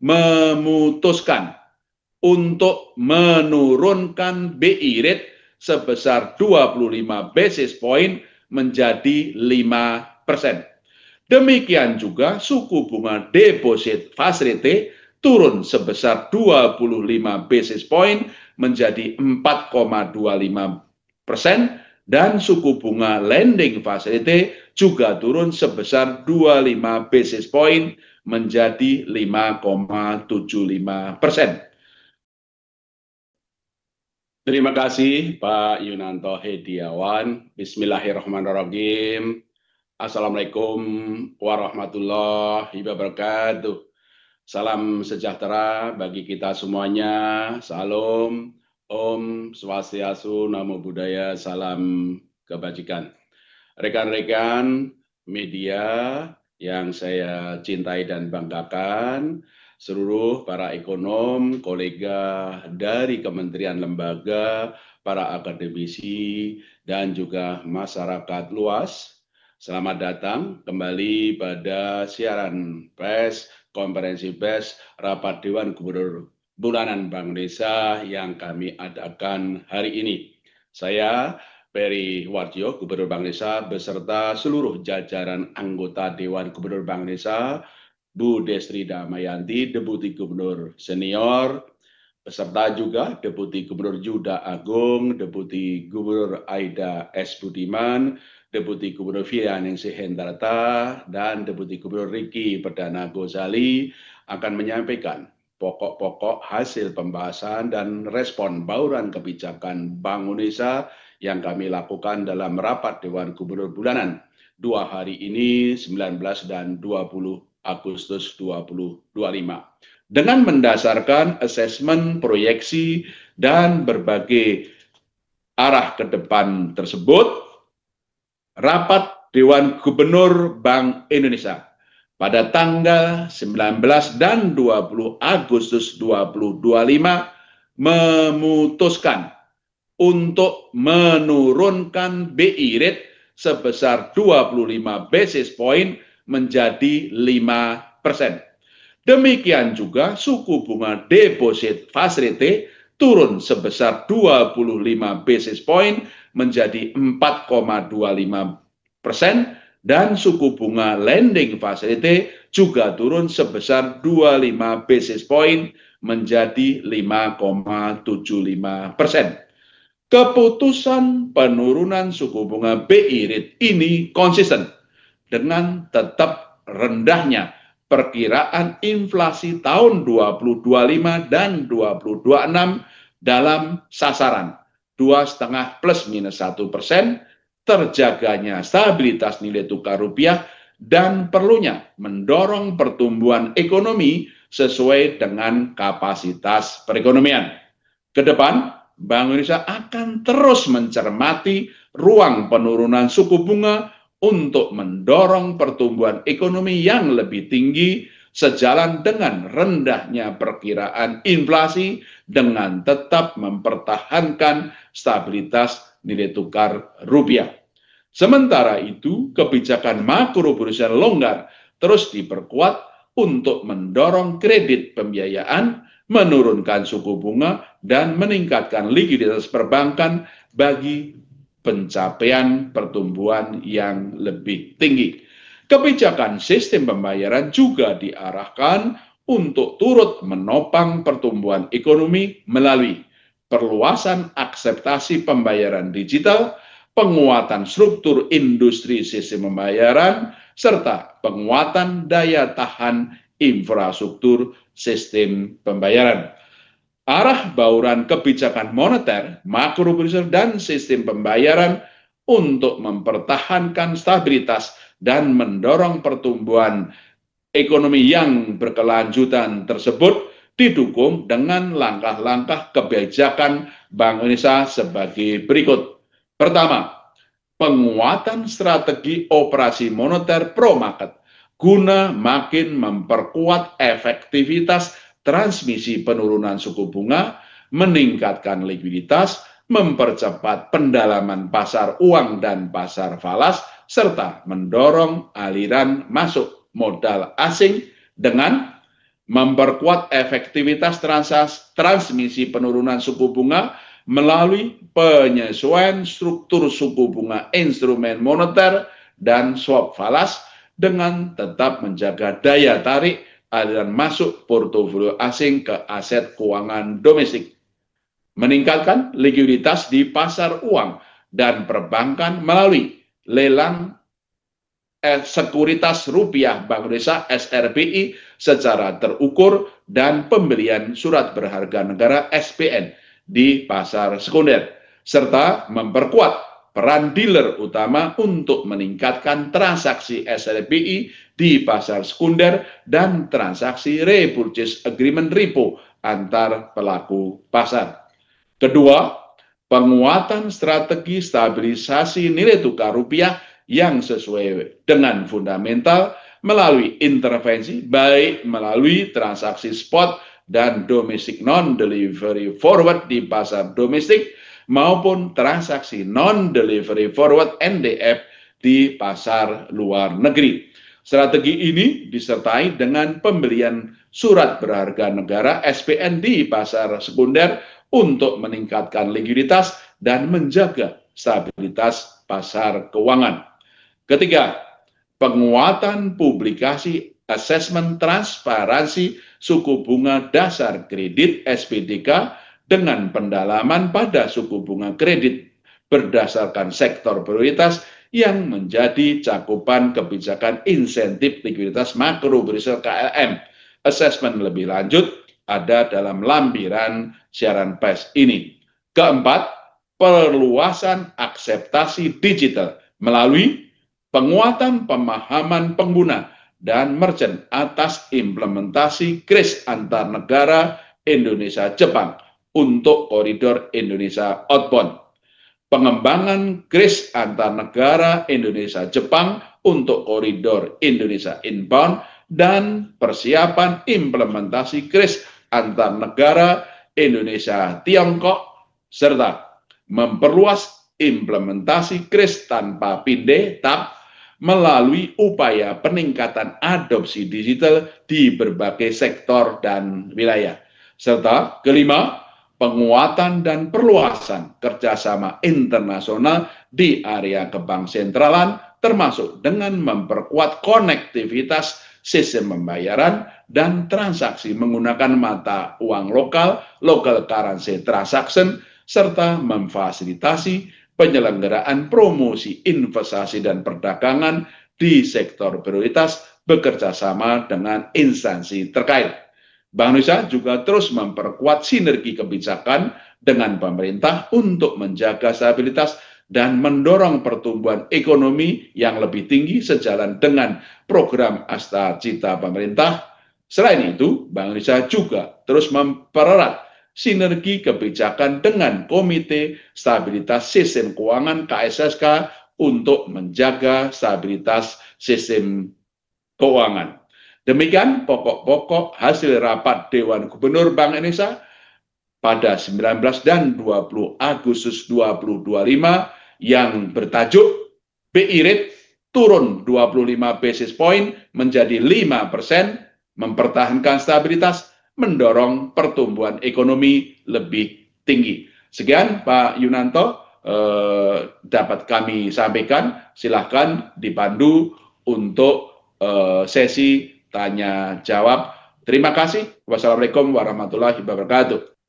memutuskan untuk menurunkan BI rate sebesar 25 basis point menjadi 5%. Demikian juga suku bunga deposit facility turun sebesar 25 basis point menjadi 4,25% dan suku bunga lending facility juga turun sebesar 25 basis point menjadi 5,75%. Terima kasih Pak Yunanto Hediawan. Bismillahirrahmanirrahim. Assalamualaikum warahmatullahi wabarakatuh. Salam sejahtera bagi kita semuanya. Salam, Om Swastiastu, Namo Buddhaya, salam kebajikan. Rekan-rekan media yang saya cintai dan banggakan, seluruh para ekonom, kolega dari kementerian lembaga, para akademisi, dan juga masyarakat luas. Selamat datang kembali pada siaran pers, konferensi pers, rapat Dewan Gubernur Bulanan Bank Indonesia yang kami adakan hari ini. Saya Peri Warjio, Gubernur Bank Indonesia, beserta seluruh jajaran anggota Dewan Gubernur Bank Indonesia, Bu Destri Damayanti, Deputi Gubernur Senior, beserta juga Deputi Gubernur Yuda Agung, Deputi Gubernur Aida S. Budiman, Deputi Gubernur Fianingsih Hendarta, dan Deputi Gubernur Riki Perdana Gozali akan menyampaikan pokok-pokok hasil pembahasan dan respon bauran kebijakan Bank Indonesia yang kami lakukan dalam rapat Dewan Gubernur Bulanan 2 hari ini 19 dan 20 Agustus 2025. Dengan mendasarkan asesmen proyeksi dan berbagai arah ke depan tersebut, rapat Dewan Gubernur Bank Indonesia pada tanggal 19 dan 20 Agustus 2025 memutuskan untuk menurunkan BI rate sebesar 25 basis point menjadi 5%. Demikian juga suku bunga deposit facility turun sebesar 25 basis point menjadi 4,25% dan suku bunga lending facility juga turun sebesar 25 basis point menjadi 5,75%. Keputusan penurunan suku bunga BI rate ini konsisten dengan tetap rendahnya perkiraan inflasi tahun 2025 dan 2026 dalam sasaran 2,5 plus minus 1%, terjaganya stabilitas nilai tukar rupiah, dan perlunya mendorong pertumbuhan ekonomi sesuai dengan kapasitas perekonomian. Kedepan, Bank Indonesia akan terus mencermati ruang penurunan suku bunga untuk mendorong pertumbuhan ekonomi yang lebih tinggi sejalan dengan rendahnya perkiraan inflasi dengan tetap mempertahankan stabilitas nilai tukar rupiah. Sementara itu, kebijakan makroprudensial longgar terus diperkuat untuk mendorong kredit pembiayaan, menurunkan suku bunga, dan meningkatkan likuiditas perbankan bagi pencapaian pertumbuhan yang lebih tinggi. Kebijakan sistem pembayaran juga diarahkan untuk turut menopang pertumbuhan ekonomi melalui perluasan akseptasi pembayaran digital, penguatan struktur industri sistem pembayaran, serta penguatan daya tahan infrastruktur sistem pembayaran. Arah bauran kebijakan moneter, makroprudensial, dan sistem pembayaran untuk mempertahankan stabilitas dan mendorong pertumbuhan ekonomi yang berkelanjutan tersebut didukung dengan langkah-langkah kebijakan Bank Indonesia sebagai berikut. Pertama, penguatan strategi operasi moneter pro market guna makin memperkuat efektivitas transmisi penurunan suku bunga, meningkatkan likuiditas, mempercepat pendalaman pasar uang dan pasar falas, serta mendorong aliran masuk modal asing dengan memperkuat efektivitas transmisi penurunan suku bunga melalui penyesuaian struktur suku bunga instrumen moneter dan swap falas dengan tetap menjaga daya tarik aliran masuk portofolio asing ke aset keuangan domestik, meningkatkan likuiditas di pasar uang dan perbankan melalui lelang sekuritas rupiah Bank Indonesia SRBI secara terukur dan pembelian surat berharga negara SBN di pasar sekunder, serta memperkuat peran dealer utama untuk meningkatkan transaksi SRBI di pasar sekunder dan transaksi repurchase agreement repo antar pelaku pasar. Kedua, penguatan strategi stabilisasi nilai tukar rupiah yang sesuai dengan fundamental melalui intervensi baik melalui transaksi spot dan domestic non-delivery forward di pasar domestik maupun transaksi non-delivery forward NDF di pasar luar negeri. Strategi ini disertai dengan pembelian surat berharga negara SPN di pasar sekunder untuk meningkatkan likuiditas dan menjaga stabilitas pasar keuangan. Ketiga, penguatan publikasi asesmen transparansi suku bunga dasar kredit SPDK dengan pendalaman pada suku bunga kredit berdasarkan sektor prioritas yang menjadi cakupan kebijakan insentif likuiditas makro Brusel KLM. Asesmen lebih lanjut ada dalam lampiran siaran pers ini. Keempat, perluasan akseptasi digital melalui penguatan pemahaman pengguna dan merchant atas implementasi KRIS antar negara Indonesia-Jepang untuk koridor Indonesia outbound. Pengembangan KRIS antar negara Indonesia-Jepang untuk koridor Indonesia inbound dan persiapan implementasi KRIS antar negara Indonesia-Tiongkok serta memperluas implementasi KRIS tanpa pinde TAP melalui upaya peningkatan adopsi digital di berbagai sektor dan wilayah. Serta kelima, penguatan dan perluasan kerjasama internasional di area kebank sentralan termasuk dengan memperkuat konektivitas sistem pembayaran dan transaksi menggunakan mata uang lokal, local currency transaction, serta memfasilitasi penyelenggaraan promosi investasi dan perdagangan di sektor prioritas bekerja sama dengan instansi terkait. Bank Indonesia juga terus memperkuat sinergi kebijakan dengan pemerintah untuk menjaga stabilitas dan mendorong pertumbuhan ekonomi yang lebih tinggi sejalan dengan program Asta Cita pemerintah. Selain itu, Bank Indonesia juga terus mempererat sinergi kebijakan dengan Komite Stabilitas Sistem Keuangan KSSK untuk menjaga stabilitas sistem keuangan. Demikian pokok-pokok hasil rapat Dewan Gubernur Bank Indonesia pada 19 dan 20 Agustus 2025 yang bertajuk BI Rate turun 25 basis point menjadi 5%, mempertahankan stabilitas, mendorong pertumbuhan ekonomi lebih tinggi. Sekian Pak Yunanto dapat kami sampaikan. Silahkan dipandu untuk sesi tanya jawab. Terima kasih. Wassalamualaikum warahmatullahi wabarakatuh.